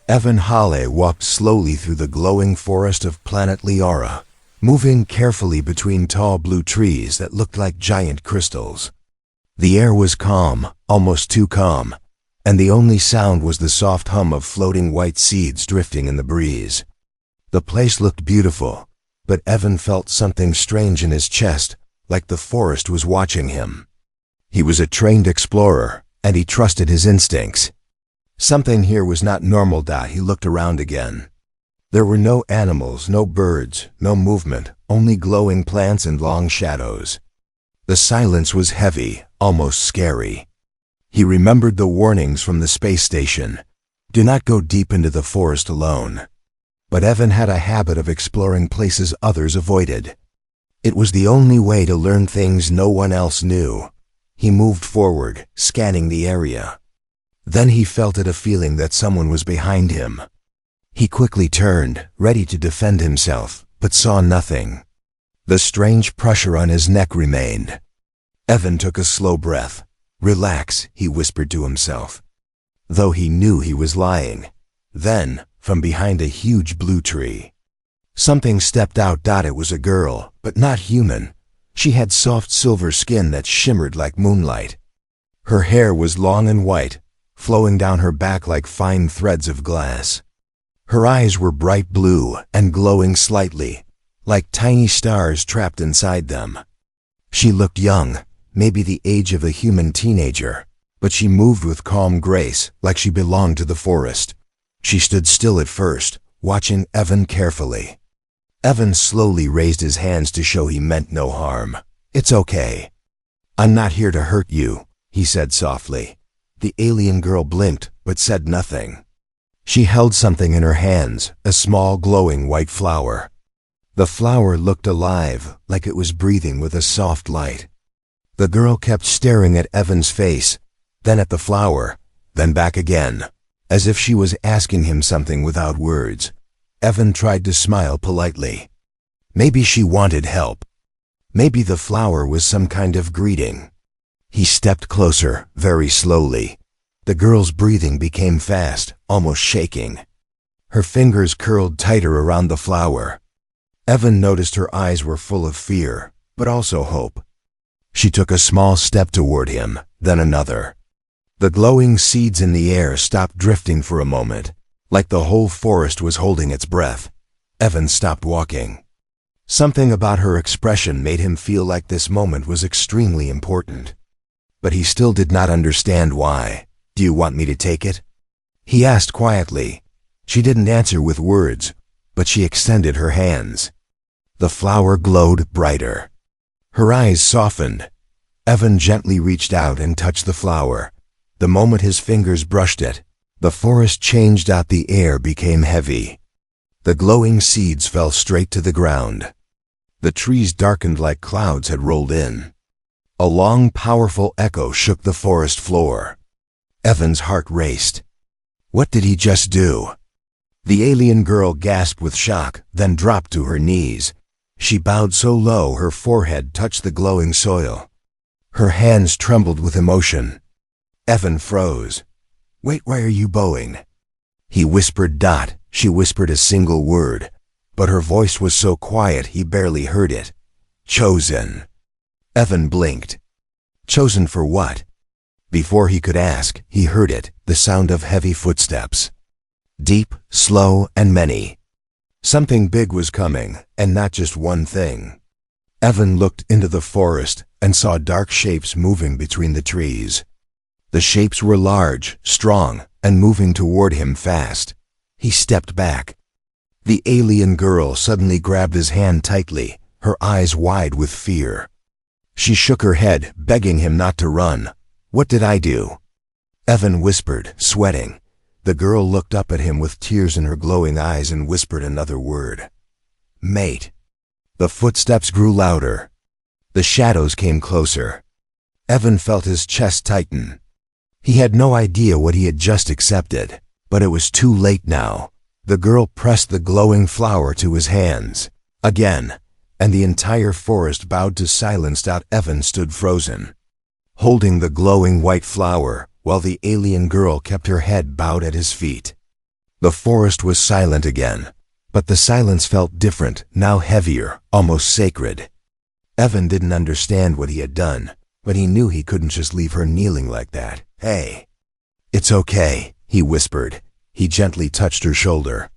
Evan Hale walked slowly through the glowing forest of planet Liara, moving carefully between tall blue trees that looked like giant crystals. The air was calm, almost too calm, and the only sound was the soft hum of floating white seeds drifting in the breeze. The place looked beautiful, but Evan felt something strange in his chest, like the forest was watching him. He was a trained explorer, and he trusted his instincts. Something here was not normal. He looked around again. There were no animals, no birds, no movement, only glowing plants and long shadows. The silence was heavy, almost scary. He remembered the warnings from the space station. Do not go deep into the forest alone. But Evan had a habit of exploring places others avoided. It was the only way to learn things no one else knew. He moved forward, scanning the area. Then he felt a feeling that someone was behind him. He quickly turned, ready to defend himself, but saw nothing. The strange pressure on his neck remained. Evan took a slow breath. "Relax," he whispered to himself, though he knew he was lying. Then, from behind a huge blue tree, something stepped out. It was a girl, but not human. She had soft silver skin that shimmered like moonlight. Her hair was long and white, flowing down her back like fine threads of glass. Her eyes were bright blue and glowing slightly, like tiny stars trapped inside them. She looked young, maybe the age of a human teenager, but she moved with calm grace, like she belonged to the forest. She stood still at first, watching Evan carefully. Evan slowly raised his hands to show he meant no harm. "It's okay. I'm not here to hurt you," he said softly. The alien girl blinked, but said nothing. She held something in her hands, a small glowing white flower. The flower looked alive, like it was breathing with a soft light. The girl kept staring at Evan's face, then at the flower, then back again, as if she was asking him something without words. Evan tried to smile politely. Maybe she wanted help. Maybe the flower was some kind of greeting. He stepped closer, very slowly. The girl's breathing became fast, almost shaking. Her fingers curled tighter around the flower. Evan noticed her eyes were full of fear, but also hope. She took a small step toward him, then another. The glowing seeds in the air stopped drifting for a moment, like the whole forest was holding its breath. Evan stopped walking. Something about her expression made him feel like this moment was extremely important. But he still did not understand why. "Do you want me to take it?" he asked quietly. She didn't answer with words, but she extended her hands. The flower glowed brighter. Her eyes softened. Evan gently reached out and touched the flower. The moment his fingers brushed it, the forest changed. The air became heavy. The glowing seeds fell straight to the ground. The trees darkened like clouds had rolled in. A long, powerful echo shook the forest floor. Evan's heart raced. What did he just do? The alien girl gasped with shock, then dropped to her knees. She bowed so low her forehead touched the glowing soil. Her hands trembled with emotion. Evan froze. "Wait, why are you bowing?" he whispered. She whispered a single word, but her voice was so quiet he barely heard it. "Chosen." Evan blinked. Chosen for what? Before he could ask, he heard it, the sound of heavy footsteps. Deep, slow, and many. Something big was coming, and not just one thing. Evan looked into the forest and saw dark shapes moving between the trees. The shapes were large, strong, and moving toward him fast. He stepped back. The alien girl suddenly grabbed his hand tightly, her eyes wide with fear. She shook her head, begging him not to run. "What did I do?" Evan whispered, sweating. The girl looked up at him with tears in her glowing eyes and whispered another word. "Mate." The footsteps grew louder. The shadows came closer. Evan felt his chest tighten. He had no idea what he had just accepted, but it was too late now. The girl pressed the glowing flower to his hands. Again, and the entire forest bowed to silence. Evan stood frozen, holding the glowing white flower, while the alien girl kept her head bowed at his feet. The forest was silent again, but the silence felt different, now heavier, almost sacred. Evan didn't understand what he had done, but he knew he couldn't just leave her kneeling like that. "Hey." "It's okay," he whispered. He gently touched her shoulder.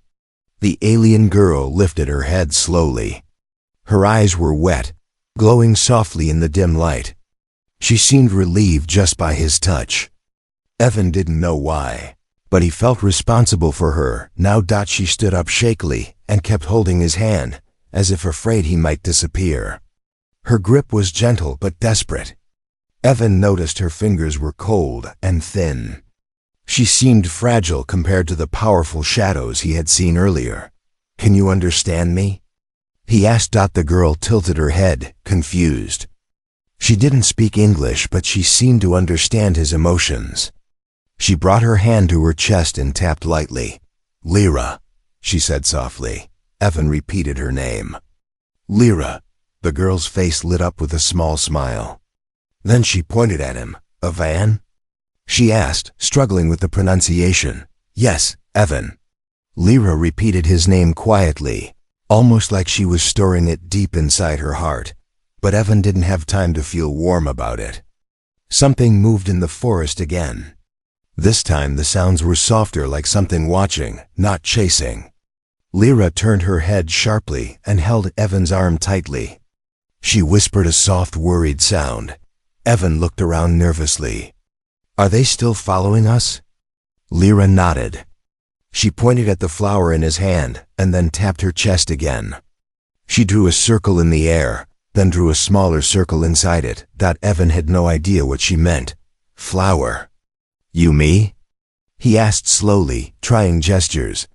The alien girl lifted her head slowly. Her eyes were wet, glowing softly in the dim light. She seemed relieved just by his touch. Evan didn't know why, but he felt responsible for her. Now she stood up shakily and kept holding his hand, as if afraid he might disappear. Her grip was gentle but desperate. Evan noticed her fingers were cold and thin. She seemed fragile compared to the powerful shadows he had seen earlier. "Can you understand me?" he asked. The girl tilted her head, confused. She didn't speak English, but she seemed to understand his emotions. She brought her hand to her chest and tapped lightly. "Lyra," she said softly. Evan repeated her name. "Lyra." The girl's face lit up with a small smile. Then she pointed at him. "Evan?" she asked, struggling with the pronunciation. "Yes, Evan." Lyra repeated his name quietly, almost like she was storing it deep inside her heart. But Evan didn't have time to feel warm about it. Something moved in the forest again. This time the sounds were softer, like something watching, not chasing. Lyra turned her head sharply and held Evan's arm tightly. She whispered a soft, worried sound. Evan looked around nervously. "Are they still following us?" Lyra nodded. She pointed at the flower in his hand and then tapped her chest again. She drew a circle in the air, then drew a smaller circle inside it. Evan had no idea what she meant. "Flower. You me?" he asked slowly, trying gestures.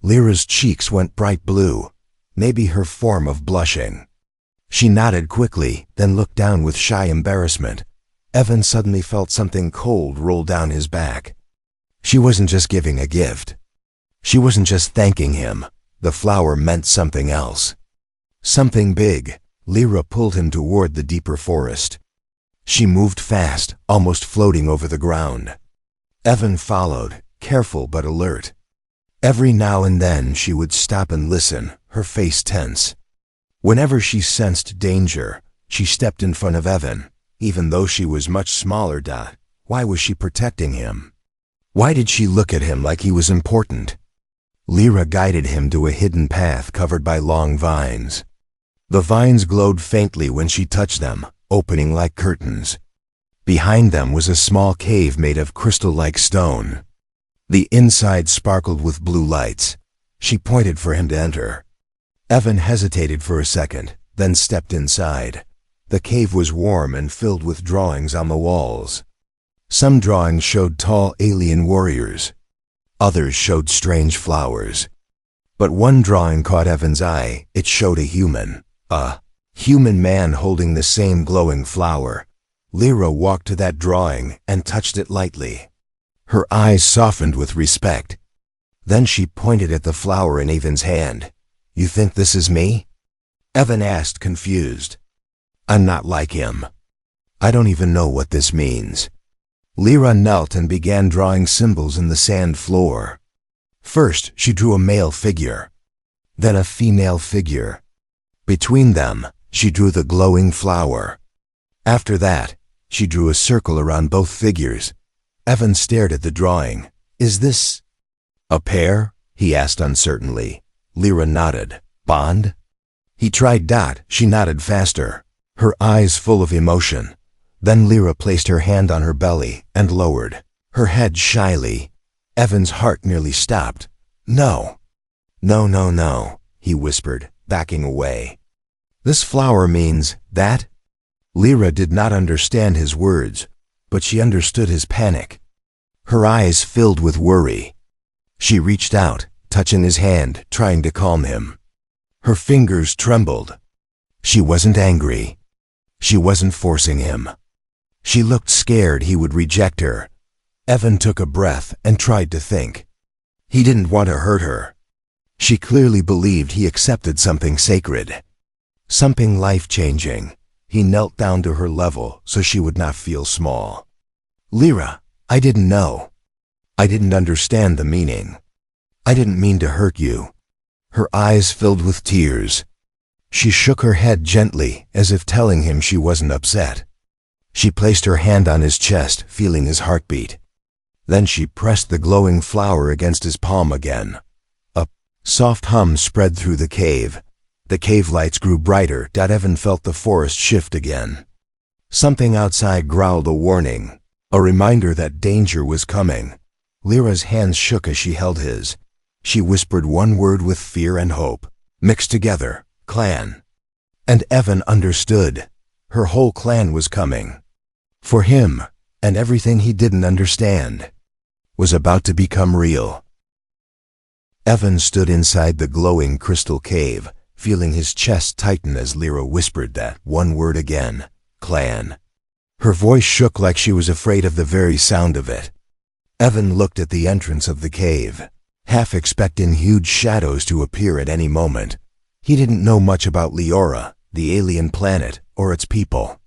Lyra's cheeks went bright blue, maybe her form of blushing. She nodded quickly, then looked down with shy embarrassment. Evan suddenly felt something cold roll down his back. She wasn't just giving a gift. She wasn't just thanking him. The flower meant something else. Something big. Lyra pulled him toward the deeper forest. She moved fast, almost floating over the ground. Evan followed, careful but alert. Every now and then she would stop and listen, her face tense. Whenever she sensed danger, she stepped in front of Evan, even though she was much smaller. Why was she protecting him? Why did she look at him like he was important? Lyra guided him to a hidden path covered by long vines. The vines glowed faintly when she touched them, opening like curtains. Behind them was a small cave made of crystal-like stone. The inside sparkled with blue lights. She pointed for him to enter. Evan hesitated for a second, then stepped inside. The cave was warm and filled with drawings on the walls. Some drawings showed tall alien warriors. Others showed strange flowers. But one drawing caught Evan's eye. It showed a human man holding the same glowing flower. Lyra walked to that drawing and touched it lightly. Her eyes softened with respect. Then she pointed at the flower in Evan's hand. "You think this is me?" Evan asked, confused. "I'm not like him. I don't even know what this means." Lyra knelt and began drawing symbols in the sand floor. First, she drew a male figure, then a female figure. Between them, she drew the glowing flower. After that, she drew a circle around both figures. Evan stared at the drawing. "Is this a pair?" he asked uncertainly. Lyra nodded. "Bond?" He tried. She nodded faster, her eyes full of emotion. Then Lyra placed her hand on her belly and lowered her head shyly. Evan's heart nearly stopped. No, no, he whispered, backing away. "This flower means that?" Lyra did not understand his words, but she understood his panic. Her eyes filled with worry. She reached out, touching his hand, trying to calm him. Her fingers trembled. She wasn't angry. She wasn't forcing him. She looked scared he would reject her. Evan took a breath and tried to think. He didn't want to hurt her. She clearly believed he accepted something sacred, something life-changing. He knelt down to her level so she would not feel small. "Lyra, I didn't know. I didn't understand the meaning. I didn't mean to hurt you." Her eyes filled with tears. She shook her head gently, as if telling him she wasn't upset. She placed her hand on his chest, feeling his heartbeat. Then she pressed the glowing flower against his palm again. A soft hum spread through the cave. The cave lights grew brighter. Evan felt the forest shift again. Something outside growled a warning, a reminder that danger was coming. Lyra's hands shook as she held his. She whispered one word with fear and hope, mixed together, clan. And Evan understood. Her whole clan was coming. For him, and everything he didn't understand was about to become real. Evan stood inside the glowing crystal cave, feeling his chest tighten as Lyra whispered that one word again, clan. Her voice shook like she was afraid of the very sound of it. Evan looked at the entrance of the cave, half expecting huge shadows to appear at any moment. He didn't know much about Leora, the alien planet, or its people.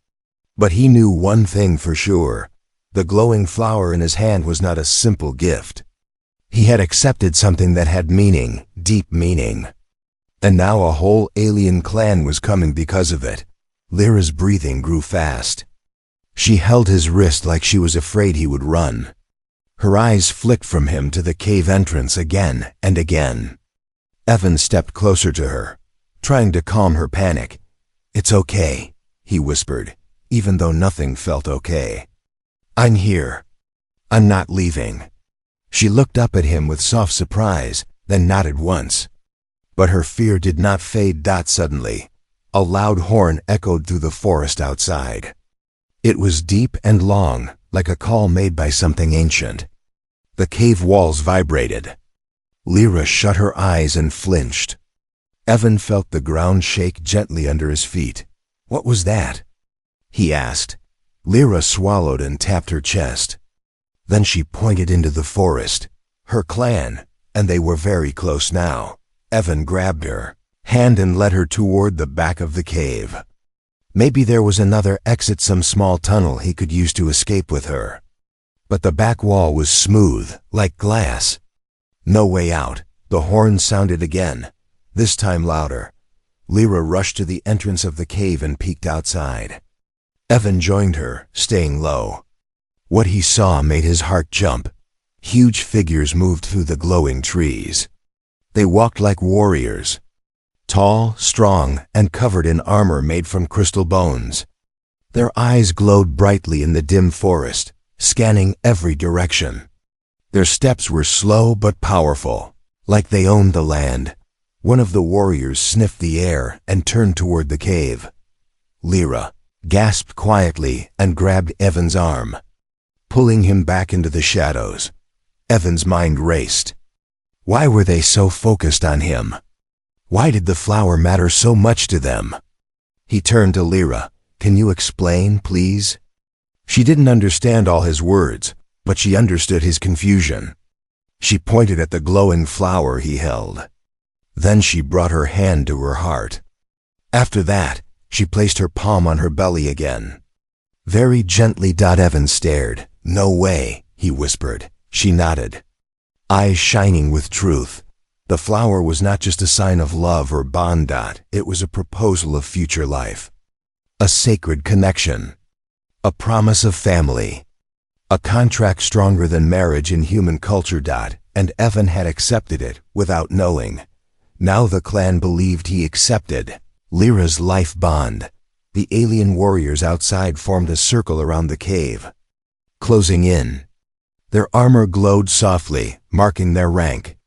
But he knew one thing for sure. The glowing flower in his hand was not a simple gift. He had accepted something that had meaning, deep meaning. And now a whole alien clan was coming because of it. Lyra's breathing grew fast. She held his wrist like she was afraid he would run. Her eyes flicked from him to the cave entrance again and again. Evan stepped closer to her, trying to calm her panic. "It's okay," he whispered, even though nothing felt okay. "I'm here. I'm not leaving." She looked up at him with soft surprise, then nodded once. But her fear did not fade. Suddenly, a loud horn echoed through the forest outside. It was deep and long, like a call made by something ancient. The cave walls vibrated. Lyra shut her eyes and flinched. Evan felt the ground shake gently under his feet. "What was that?" he asked. Lyra swallowed and tapped her chest. Then she pointed into the forest. Her clan, and they were very close now. Evan grabbed her hand and led her toward the back of the cave. Maybe there was another exit, some small tunnel he could use to escape with her. But the back wall was smooth, like glass. No way out. The horn sounded again, this time louder. Lyra rushed to the entrance of the cave and peeked outside. Evan joined her, staying low. What he saw made his heart jump. Huge figures moved through the glowing trees. They walked like warriors, tall, strong, and covered in armor made from crystal bones. Their eyes glowed brightly in the dim forest, scanning every direction. Their steps were slow but powerful, like they owned the land. One of the warriors sniffed the air and turned toward the cave. Lyra gasped quietly and grabbed Evan's arm, pulling him back into the shadows. Evan's mind raced. Why were they so focused on him? Why did the flower matter so much to them? He turned to Lyra. "Can you explain, please?" She didn't understand all his words, but she understood his confusion. She pointed at the glowing flower he held. Then she brought her hand to her heart. After that, she placed her palm on her belly again. Very gently. Evan stared. "No way," he whispered. She nodded, eyes shining with truth. The flower was not just a sign of love or bond. It was a proposal of future life. A sacred connection. A promise of family. A contract stronger than marriage in human culture. And Evan had accepted it without knowing. Now the clan believed he accepted Lyra's life bond. The alien warriors outside formed a circle around the cave, closing in. Their armor glowed softly, marking their rank.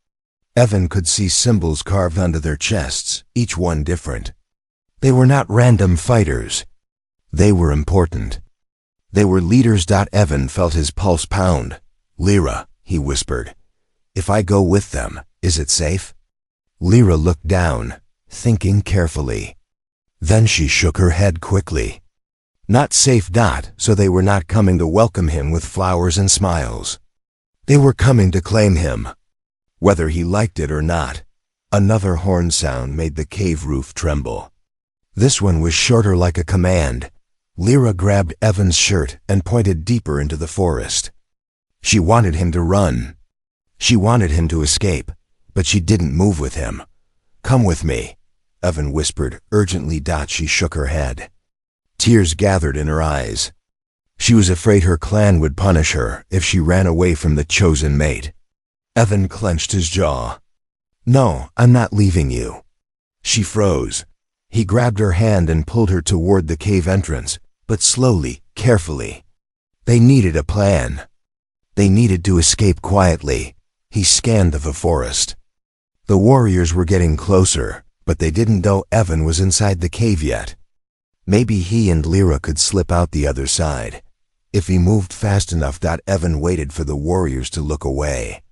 Evan could see symbols carved onto their chests, each one different. They were not random fighters. They were important. They were leaders. Evan felt his pulse pound. "Lyra," he whispered, "if I go with them, is it safe?" Lyra looked down, thinking carefully. Then she shook her head quickly. Not safe. So they were not coming to welcome him with flowers and smiles. They were coming to claim him, whether he liked it or not. Another horn sound made the cave roof tremble. This one was shorter, like a command. Lyra grabbed Evan's shirt and pointed deeper into the forest. She wanted him to run. She wanted him to escape, but she didn't move with him. "Come with me," Evan whispered urgently. She shook her head. Tears gathered in her eyes. She was afraid her clan would punish her if she ran away from the chosen mate. Evan clenched his jaw. "No, I'm not leaving you." She froze. He grabbed her hand and pulled her toward the cave entrance, but slowly, carefully. They needed a plan. They needed to escape quietly. He scanned the forest. The warriors were getting closer, but they didn't know Evan was inside the cave yet. Maybe he and Lyra could slip out the other side. If he moved fast enough. Evan waited for the warriors to look away.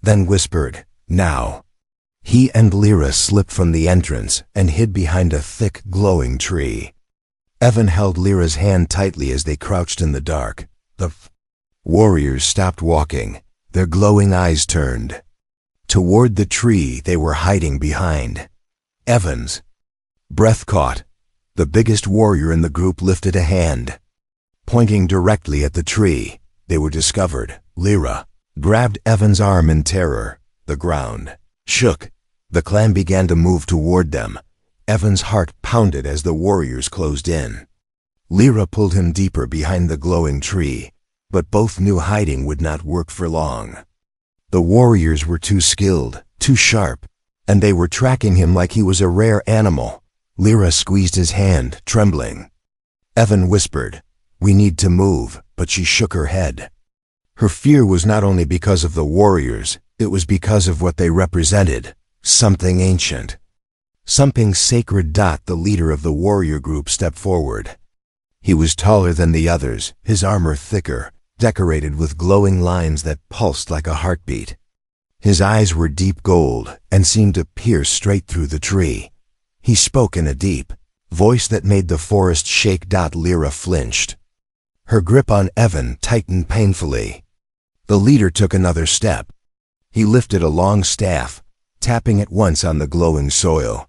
Then whispered, "Now." He and Lyra slipped from the entrance and hid behind a thick, glowing tree. Evan held Lyra's hand tightly as they crouched in the dark. The warriors stopped walking. Their glowing eyes turned toward the tree they were hiding behind. Evan's breath caught. The biggest warrior in the group lifted a hand, pointing directly at the tree. They were discovered. Lyra grabbed Evan's arm in terror. The ground shook. The clan began to move toward them. Evan's heart pounded as the warriors closed in. Lyra pulled him deeper behind the glowing tree, but both knew hiding would not work for long. The warriors were too skilled, too sharp, and they were tracking him like he was a rare animal. Lyra squeezed his hand, trembling. Evan whispered, "We need to move," but she shook her head. Her fear was not only because of the warriors, it was because of what they represented. Something ancient. Something sacred. The leader of the warrior group stepped forward. He was taller than the others, his armor thicker, decorated with glowing lines that pulsed like a heartbeat. His eyes were deep gold and seemed to pierce straight through the tree. He spoke in a deep voice that made the forest shake. Lyra flinched. Her grip on Evan tightened painfully. The leader took another step. He lifted a long staff, tapping it once on the glowing soil.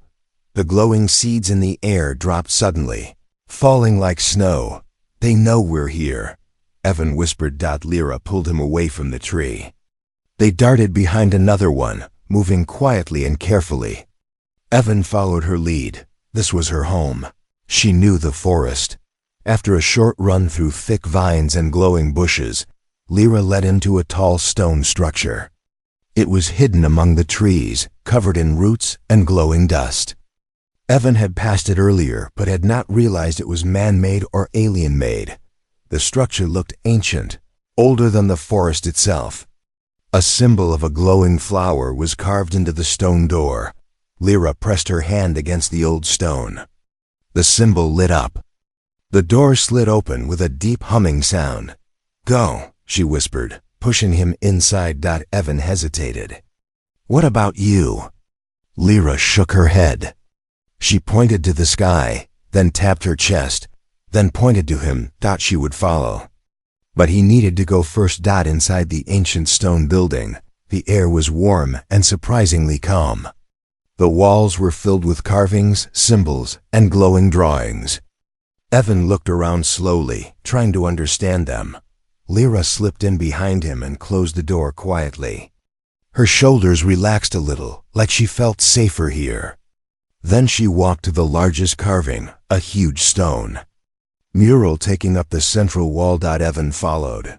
The glowing seeds in the air dropped suddenly, falling like snow. "They know we're here," Evan whispered. Lyra pulled him away from the tree. They darted behind another one, moving quietly and carefully. Evan followed her lead. This was her home. She knew the forest. After a short run through thick vines and glowing bushes, Lyra led him to a tall stone structure. It was hidden among the trees, covered in roots and glowing dust. Evan had passed it earlier, but had not realized it was man-made or alien-made. The structure looked ancient, older than the forest itself. A symbol of a glowing flower was carved into the stone door. Lyra pressed her hand against the old stone. The symbol lit up. The door slid open with a deep humming sound. "Go," she whispered, pushing him inside. Evan hesitated. "What about you?" Lyra shook her head. She pointed to the sky, then tapped her chest, then pointed to him. She would follow. But he needed to go first. Inside the ancient stone building, the air was warm and surprisingly calm. The walls were filled with carvings, symbols, and glowing drawings. Evan looked around slowly, trying to understand them. Lyra slipped in behind him and closed the door quietly. Her shoulders relaxed a little, like she felt safer here. Then she walked to the largest carving, a huge stone mural taking up the central wall. Evan followed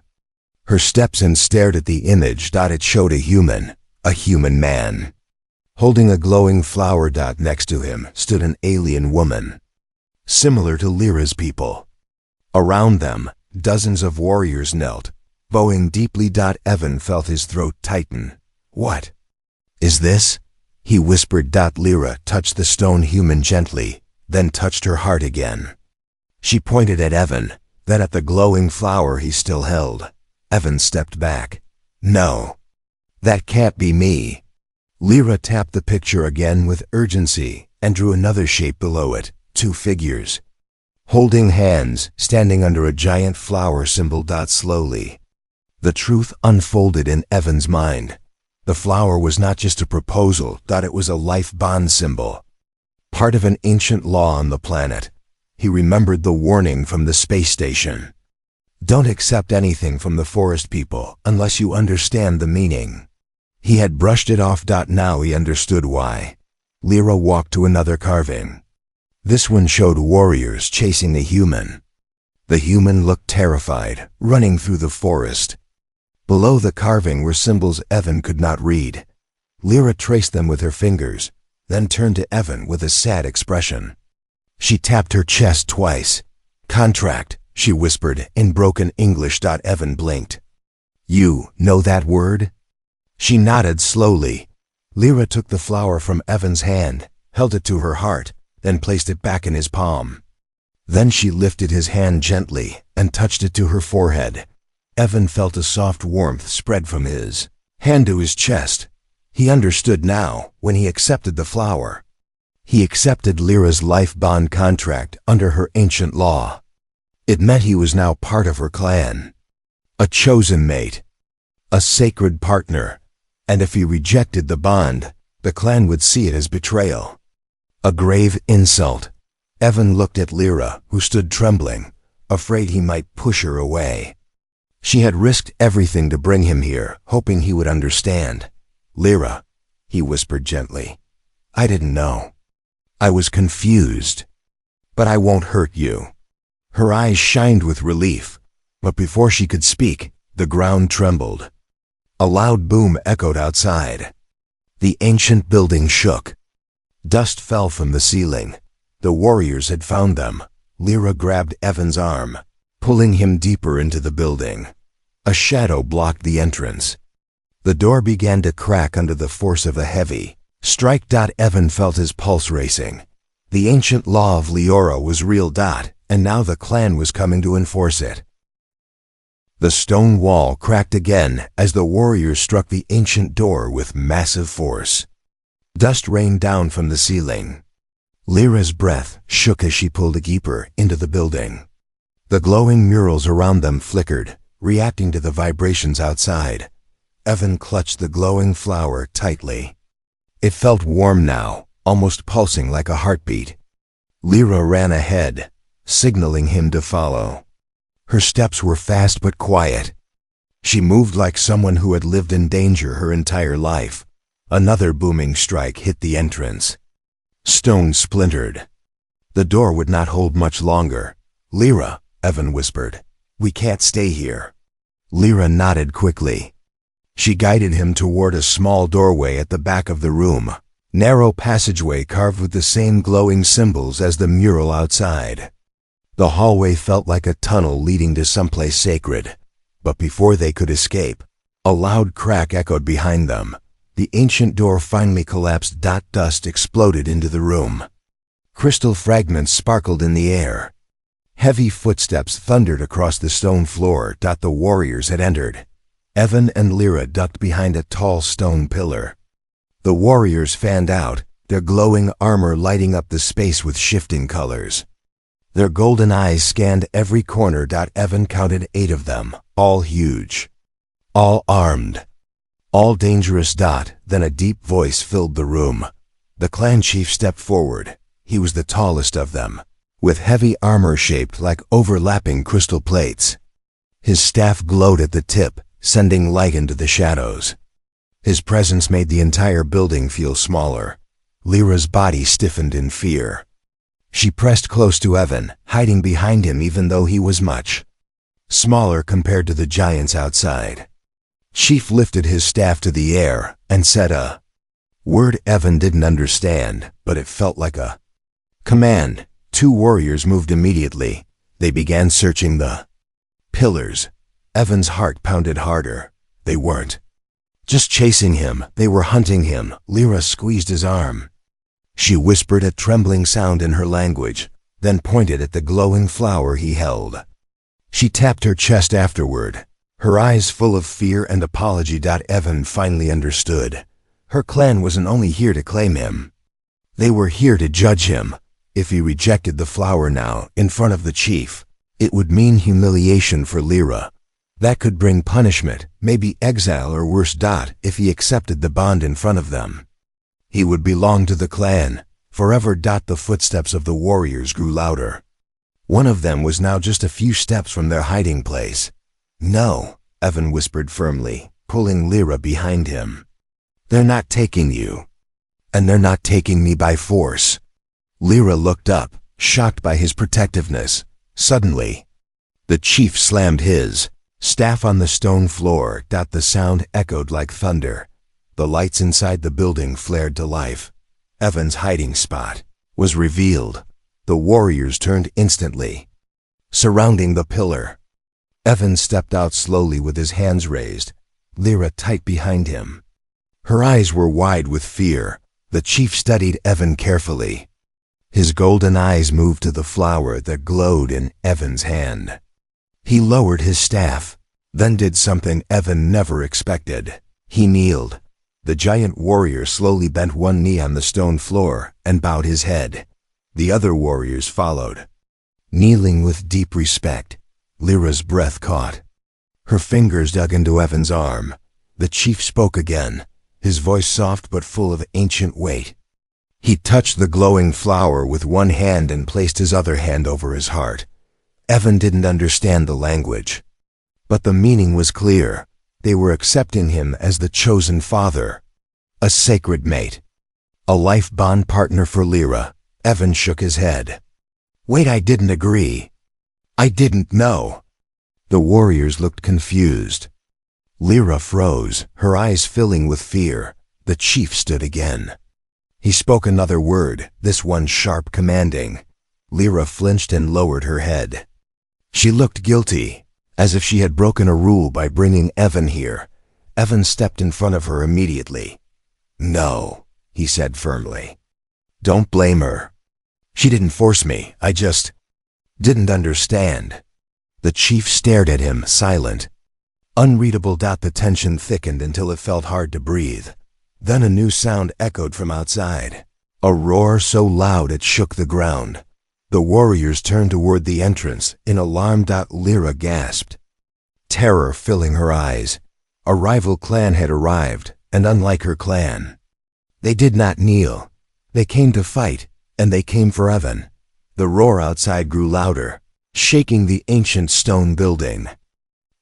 her steps and stared at the image. It showed a human man. Holding a glowing flower. Next to him stood an alien woman, similar to Lyra's people. Around them, dozens of warriors knelt, bowing deeply. Evan felt his throat tighten. "What is this?" he whispered. Lyra touched the stone human gently, then touched her heart again. She pointed at Evan, then at the glowing flower he still held. Evan stepped back. "No, that can't be me." Lyra tapped the picture again with urgency and drew another shape below it, two figures, holding hands, standing under a giant flower symbol. Slowly, the truth unfolded in Evan's mind. The flower was not just a proposal. It was a life bond symbol, part of an ancient law on the planet. He remembered the warning from the space station. Don't accept anything from the forest people unless you understand the meaning. He had brushed it off. Now he understood why. Lyra walked to another carving. This one showed warriors chasing a human. The human looked terrified, running through the forest. Below the carving were symbols Evan could not read. Lyra traced them with her fingers, then turned to Evan with a sad expression. She tapped her chest twice. "Contract," she whispered in broken English. Evan blinked. "You know that word?" She nodded slowly. Lyra took the flower from Evan's hand, held it to her heart, then placed it back in his palm. Then she lifted his hand gently and touched it to her forehead. Evan felt a soft warmth spread from his hand to his chest. He understood now when he accepted the flower. He accepted Lyra's life bond contract under her ancient law. It meant he was now part of her clan, a chosen mate, a sacred partner, and if he rejected the bond, the clan would see it as betrayal. A grave insult. Evan looked at Lyra, who stood trembling, afraid he might push her away. She had risked everything to bring him here, hoping he would understand. "Lyra," he whispered gently, "I didn't know. I was confused. But I won't hurt you." Her eyes shined with relief, but before she could speak, the ground trembled. A loud boom echoed outside. The ancient building shook. Dust fell from the ceiling. The warriors had found them. Lyra grabbed Evan's arm, pulling him deeper into the building. A shadow blocked the entrance. The door began to crack under the force of a heavy strike. Evan felt his pulse racing. The ancient law of Leora was real. And now the clan was coming to enforce it. The stone wall cracked again as the warriors struck the ancient door with massive force. Dust rained down from the ceiling. Lyra's breath shook as she pulled deeper into the building. The glowing murals around them flickered, reacting to the vibrations outside. Evan clutched the glowing flower tightly. It felt warm now, almost pulsing like a heartbeat. Lyra ran ahead, signaling him to follow. Her steps were fast but quiet. She moved like someone who had lived in danger her entire life. Another booming strike hit the entrance. Stone splintered. The door would not hold much longer. "Lyra," Evan whispered, "we can't stay here." Lyra nodded quickly. She guided him toward a small doorway at the back of the room. Narrow passageway carved with the same glowing symbols as the mural outside. The hallway felt like a tunnel leading to someplace sacred. But before they could escape, a loud crack echoed behind them. The ancient door finally collapsed. Dust exploded into the room. Crystal fragments sparkled in the air. Heavy footsteps thundered across the stone floor. The warriors had entered. Evan and Lyra ducked behind a tall stone pillar. The warriors fanned out, their glowing armor lighting up the space with shifting colors. Their golden eyes scanned every corner. Evan counted 8 of them, all huge, all armed, all dangerous. Then a deep voice filled the room. The clan chief stepped forward. He was the tallest of them, with heavy armor shaped like overlapping crystal plates. His staff glowed at the tip, sending light into the shadows. His presence made the entire building feel smaller. Lyra's body stiffened in fear. She pressed close to Evan, hiding behind him even though he was much smaller compared to the giants outside. Chief lifted his staff to the air and said a word Evan didn't understand, but it felt like a command. 2 warriors moved immediately. They began searching the pillars. Evan's heart pounded harder. They weren't just chasing him, they were hunting him. Lyra squeezed his arm. She whispered a trembling sound in her language, then pointed at the glowing flower he held. She tapped her chest afterward, her eyes full of fear and apology. Evan finally understood. Her clan wasn't only here to claim him. They were here to judge him. If he rejected the flower now, in front of the chief, it would mean humiliation for Lyra. That could bring punishment, maybe exile or worse. If he accepted the bond in front of them, he would belong to the clan forever. The footsteps of the warriors grew louder. One of them was now just a few steps from their hiding place. "No," Evan whispered firmly, pulling Lyra behind him. They're not taking you. And they're not taking me by force. Lyra looked up, shocked by his protectiveness. Suddenly, the chief slammed his staff on the stone floor. The sound echoed like thunder. The lights inside the building flared to life. Evan's hiding spot was revealed. The warriors turned instantly, surrounding the pillar. Evan stepped out slowly with his hands raised, Lyra tight behind him. Her eyes were wide with fear. The chief studied Evan carefully. His golden eyes moved to the flower that glowed in Evan's hand. He lowered his staff, then did something Evan never expected. He kneeled. The giant warrior slowly bent one knee on the stone floor and bowed his head. The other warriors followed. Kneeling with deep respect, Lyra's breath caught. Her fingers dug into Evan's arm. The chief spoke again, his voice soft but full of ancient weight. He touched the glowing flower with one hand and placed his other hand over his heart. Evan didn't understand the language, but the meaning was clear. They were accepting him as the chosen father, a sacred mate, a life bond partner for Lyra. Evan shook his head. Wait, I didn't agree. I didn't know. The warriors looked confused. Lyra froze, her eyes filling with fear. The chief stood again. He spoke another word, this one sharp, commanding. Lyra flinched and lowered her head. She looked guilty, as if she had broken a rule by bringing Evan here. Evan stepped in front of her immediately. No, he said firmly. Don't blame her. She didn't force me, I just didn't understand. The chief stared at him, silent. Unreadable. The tension thickened until it felt hard to breathe. Then a new sound echoed from outside. A roar so loud it shook the ground. The warriors turned toward the entrance in alarm. Lyra gasped, terror filling her eyes. A rival clan had arrived, and unlike her clan, they did not kneel. They came to fight, and they came for Evan. The roar outside grew louder, shaking the ancient stone building.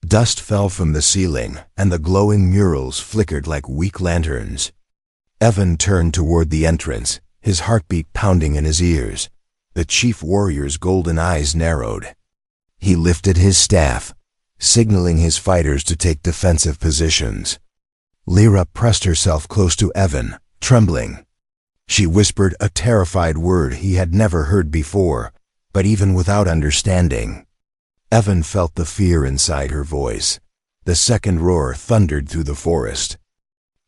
Dust fell from the ceiling, and the glowing murals flickered like weak lanterns. Evan turned toward the entrance, his heartbeat pounding in his ears. The chief warrior's golden eyes narrowed. He lifted his staff, signaling his fighters to take defensive positions. Lyra pressed herself close to Evan, trembling. She whispered a terrified word he had never heard before, but even without understanding, Evan felt the fear inside her voice. The second roar thundered through the forest,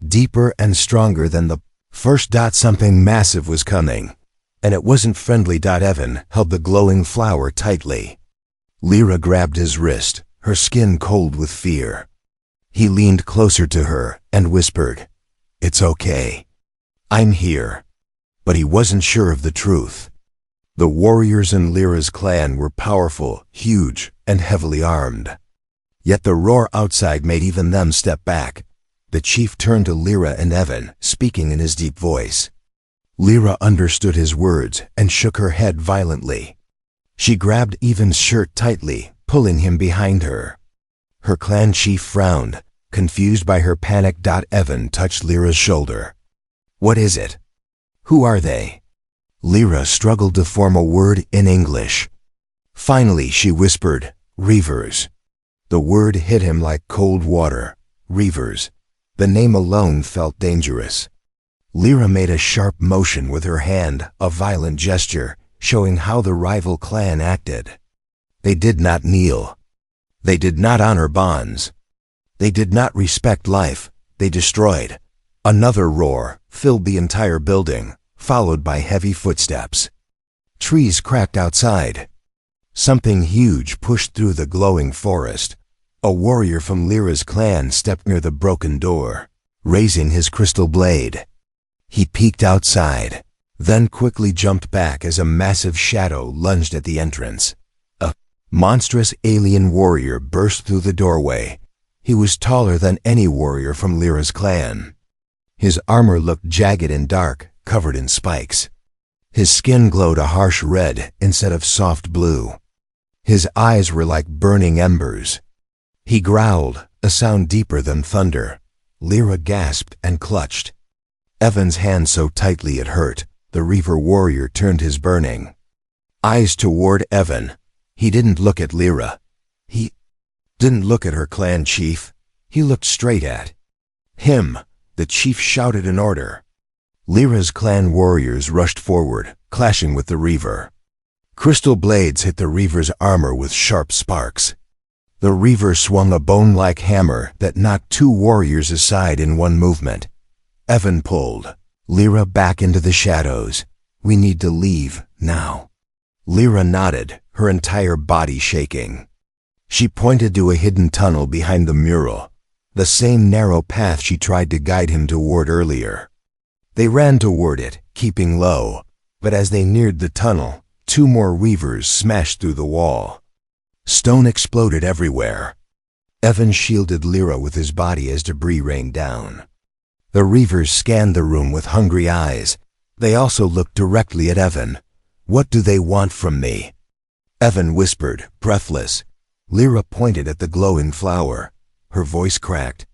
deeper and stronger than the first. Something massive was coming, and it wasn't friendly. Evan held the glowing flower tightly. Lyra grabbed his wrist, her skin cold with fear. He leaned closer to her and whispered, "It's okay. I'm here." But he wasn't sure of the truth. The warriors in Lyra's clan were powerful, huge, and heavily armed. Yet the roar outside made even them step back. The chief turned to Lyra and Evan, speaking in his deep voice. Lyra understood his words and shook her head violently. She grabbed Evan's shirt tightly, pulling him behind her. Her clan chief frowned, confused by her panic. Evan touched Lyra's shoulder. "What is it? Who are they?" Lyra struggled to form a word in English. Finally, she whispered, "Reavers." The word hit him like cold water. Reavers. The name alone felt dangerous. Lyra made a sharp motion with her hand, a violent gesture, showing how the rival clan acted. They did not kneel. They did not honor bonds. They did not respect life. They destroyed. Another roar filled the entire building, followed by heavy footsteps. Trees cracked outside. Something huge pushed through the glowing forest. A warrior from Lyra's clan stepped near the broken door, raising his crystal blade. He peeked outside, then quickly jumped back as a massive shadow lunged at the entrance. A monstrous alien warrior burst through the doorway. He was taller than any warrior from Lyra's clan. His armor looked jagged and dark, covered in spikes. His skin glowed a harsh red instead of soft blue. His eyes were like burning embers. He growled, a sound deeper than thunder. Lyra gasped and clutched. Evan's hand so tightly it hurt, the Reaver warrior turned his burning eyes toward Evan. He didn't look at Lyra. He didn't look at her clan chief. He looked straight at him. The chief shouted an order. Lyra's clan warriors rushed forward, clashing with the Reaver. Crystal blades hit the Reaver's armor with sharp sparks. The Reaver swung a bone-like hammer that knocked two warriors aside in one movement. Evan pulled Lyra back into the shadows. We need to leave, now. Lyra nodded, her entire body shaking. She pointed to a hidden tunnel behind the mural, the same narrow path she tried to guide him toward earlier. They ran toward it, keeping low, but as they neared the tunnel, two more Reavers smashed through the wall. Stone exploded everywhere. Evan shielded Lyra with his body as debris rained down. The Reavers scanned the room with hungry eyes. They also looked directly at Evan. What do they want from me? Evan whispered, breathless. Lyra pointed at the glowing flower. Her voice cracked.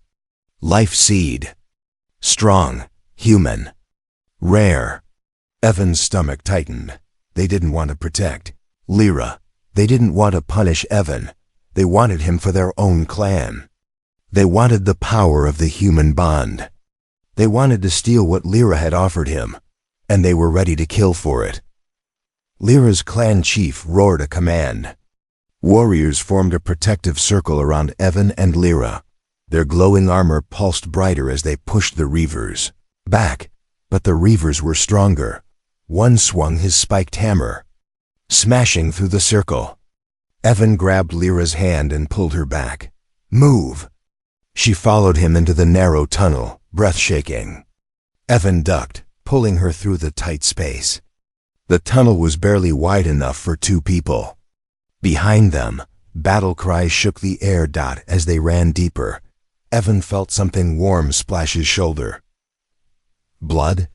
Life seed. Strong. Human. Rare. Evan's stomach tightened. They didn't want to protect Lyra. They didn't want to punish Evan. They wanted him for their own clan. They wanted the power of the human bond. They wanted to steal what Lyra had offered him, and they were ready to kill for it. Lyra's clan chief roared a command. Warriors formed a protective circle around Evan and Lyra. Their glowing armor pulsed brighter as they pushed the Reavers back, but the Reavers were stronger. One swung his spiked hammer, smashing through the circle. Evan grabbed Lyra's hand and pulled her back. Move! She followed him into the narrow tunnel, breath shaking. Evan ducked, pulling her through the tight space. The tunnel was barely wide enough for two people. Behind them, battle cries shook the air. As they ran deeper, Evan felt something warm splash his shoulder. Blood?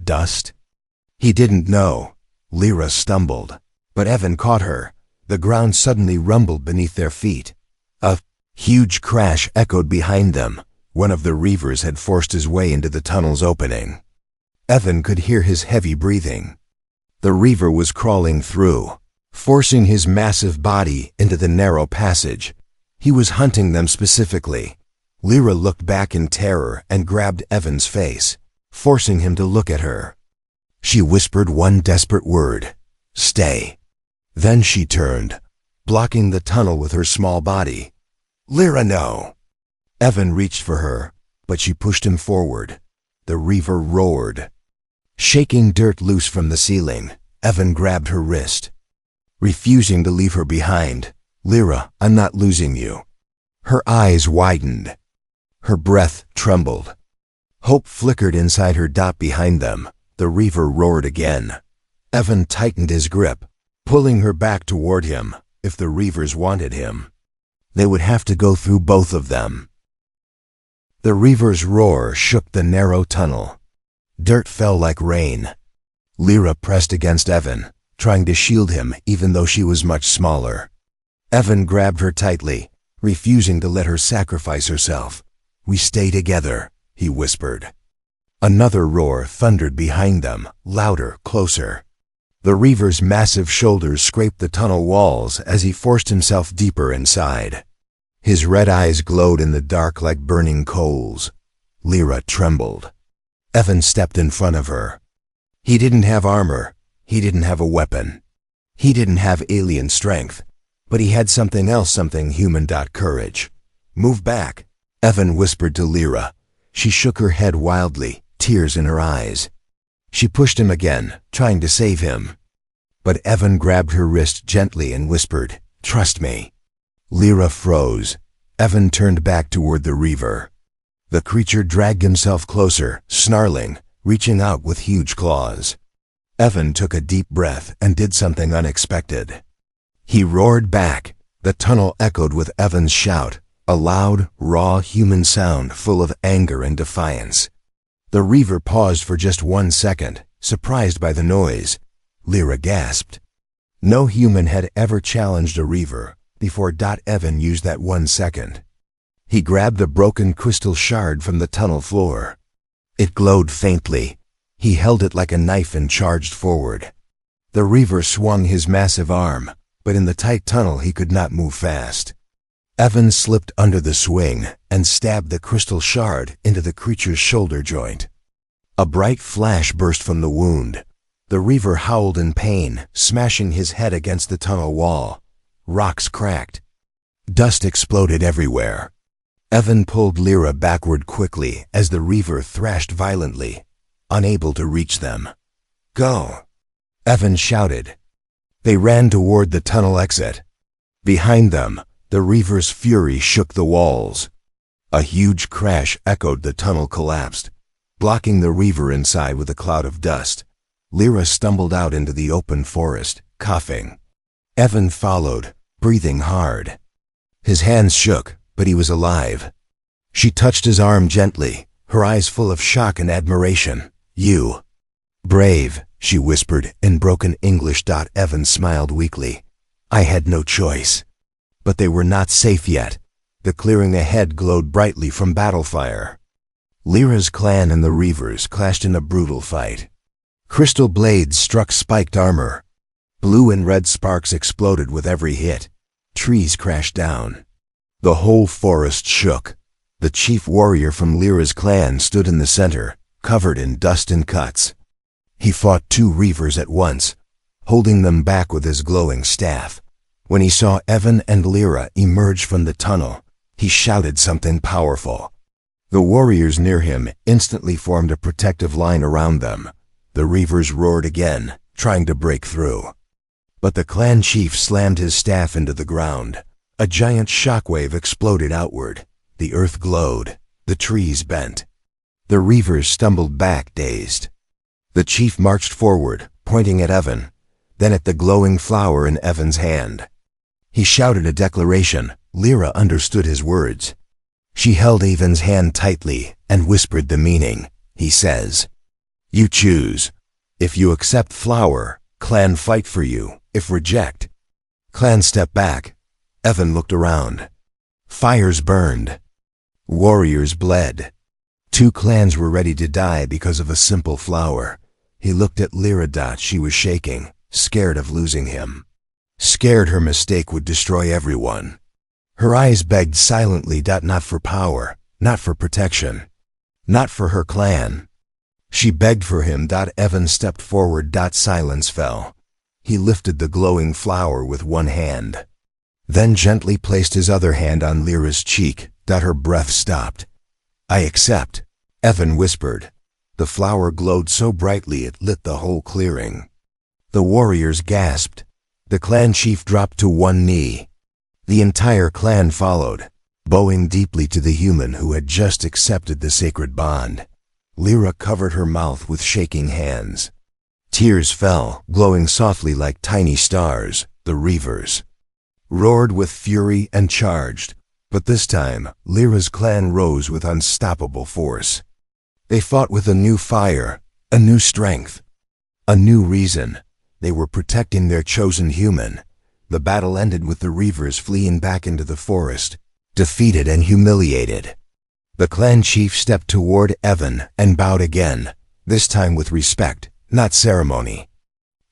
Dust? He didn't know. Lyra stumbled, but Evan caught her. The ground suddenly rumbled beneath their feet. A huge crash echoed behind them. One of the Reavers had forced his way into the tunnel's opening. Evan could hear his heavy breathing. The Reaver was crawling through, forcing his massive body into the narrow passage. He was hunting them specifically. Lyra looked back in terror and grabbed Evan's face, forcing him to look at her. She whispered one desperate word, "Stay." Then she turned, blocking the tunnel with her small body. Lyra, no! Evan reached for her, but she pushed him forward. The Reaver roared. Shaking dirt loose from the ceiling, Evan grabbed her wrist. Refusing to leave her behind. Lyra, I'm not losing you. Her eyes widened. Her breath trembled. Hope flickered inside her. Behind them, the Reaver roared again. Evan tightened his grip, pulling her back toward him. If the Reavers wanted him, they would have to go through both of them. The Reaver's roar shook the narrow tunnel. Dirt fell like rain. Lyra pressed against Evan, trying to shield him even though she was much smaller. Evan grabbed her tightly, refusing to let her sacrifice herself. We stay together, he whispered. Another roar thundered behind them, louder, closer. The Reaver's massive shoulders scraped the tunnel walls as he forced himself deeper inside. His red eyes glowed in the dark like burning coals. Lyra trembled. Evan stepped in front of her. He didn't have armor. He didn't have a weapon. He didn't have alien strength. But he had something else, something human. Courage. Move back, Evan whispered to Lyra. She shook her head wildly, tears in her eyes. She pushed him again, trying to save him. But Evan grabbed her wrist gently and whispered, Trust me. Lyra froze. Evan turned back toward the Reaver. The creature dragged himself closer, snarling, reaching out with huge claws. Evan took a deep breath and did something unexpected. He roared back. The tunnel echoed with Evan's shout, a loud, raw human sound full of anger and defiance. The Reaver paused for just 1 second, surprised by the noise. Lyra gasped. No human had ever challenged a Reaver before. Evan used that 1 second. He grabbed the broken crystal shard from the tunnel floor. It glowed faintly. He held it like a knife and charged forward. The Reaver swung his massive arm, but in the tight tunnel he could not move fast. Evan slipped under the swing and stabbed the crystal shard into the creature's shoulder joint. A bright flash burst from the wound. The Reaver howled in pain, smashing his head against the tunnel wall. Rocks cracked. Dust exploded everywhere. Evan pulled Lyra backward quickly as the Reaver thrashed violently, unable to reach them. "Go!" Evan shouted. They ran toward the tunnel exit. Behind them, the Reaver's fury shook the walls. A huge crash echoed. The tunnel collapsed, blocking the Reaver inside with a cloud of dust. Lyra stumbled out into the open forest, coughing. Evan followed, breathing hard. His hands shook, but he was alive. She touched his arm gently, her eyes full of shock and admiration. "You." "Brave," she whispered in broken English. Evan smiled weakly. "I had no choice." But they were not safe yet. The clearing ahead glowed brightly from battle fire. Lyra's clan and the Reavers clashed in a brutal fight. Crystal blades struck spiked armor. Blue and red sparks exploded with every hit. Trees crashed down. The whole forest shook. The chief warrior from Lyra's clan stood in the center, covered in dust and cuts. He fought two Reavers at once, holding them back with his glowing staff. When he saw Evan and Lyra emerge from the tunnel, he shouted something powerful. The warriors near him instantly formed a protective line around them. The Reavers roared again, trying to break through. But the clan chief slammed his staff into the ground. A giant shockwave exploded outward. The earth glowed. The trees bent. The Reavers stumbled back, dazed. The chief marched forward, pointing at Evan, then at the glowing flower in Evan's hand. He shouted a declaration. Lyra understood his words. She held Evan's hand tightly and whispered the meaning. "He says, you choose. If you accept flower, clan fight for you. If reject, clan step back." Evan looked around. Fires burned. Warriors bled. Two clans were ready to die because of a simple flower. He looked at Lyra. She was shaking, scared of losing him. Scared her mistake would destroy everyone. Her eyes begged silently. Not for power, not for protection, not for her clan. She begged for him. Evan stepped forward. Silence fell. He lifted the glowing flower with one hand, then gently placed his other hand on Lyra's cheek. Her breath stopped. "I accept," Evan whispered. The flower glowed so brightly it lit the whole clearing. The warriors gasped. The clan chief dropped to one knee. The entire clan followed, bowing deeply to the human who had just accepted the sacred bond. Lyra covered her mouth with shaking hands. Tears fell, glowing softly like tiny stars. The Reavers roared with fury and charged, but this time Lyra's clan rose with unstoppable force. They fought with a new fire, a new strength, a new reason. They were protecting their chosen human. The battle ended with the Reavers fleeing back into the forest, defeated and humiliated. The clan chief stepped toward Evan and bowed again, this time with respect, not ceremony.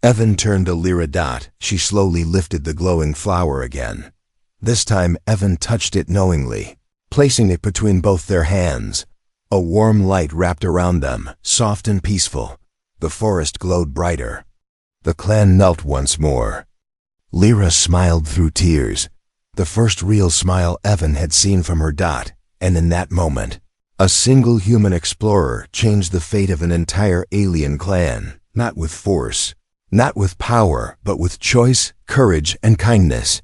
Evan turned to Lyra. She slowly lifted the glowing flower again. This time Evan touched it knowingly, placing it between both their hands. A warm light wrapped around them, soft and peaceful. The forest glowed brighter. The clan knelt once more. Lyra smiled through tears, the first real smile Evan had seen from her. And in that moment, a single human explorer changed the fate of an entire alien clan, not with force, not with power, but with choice, courage, and kindness.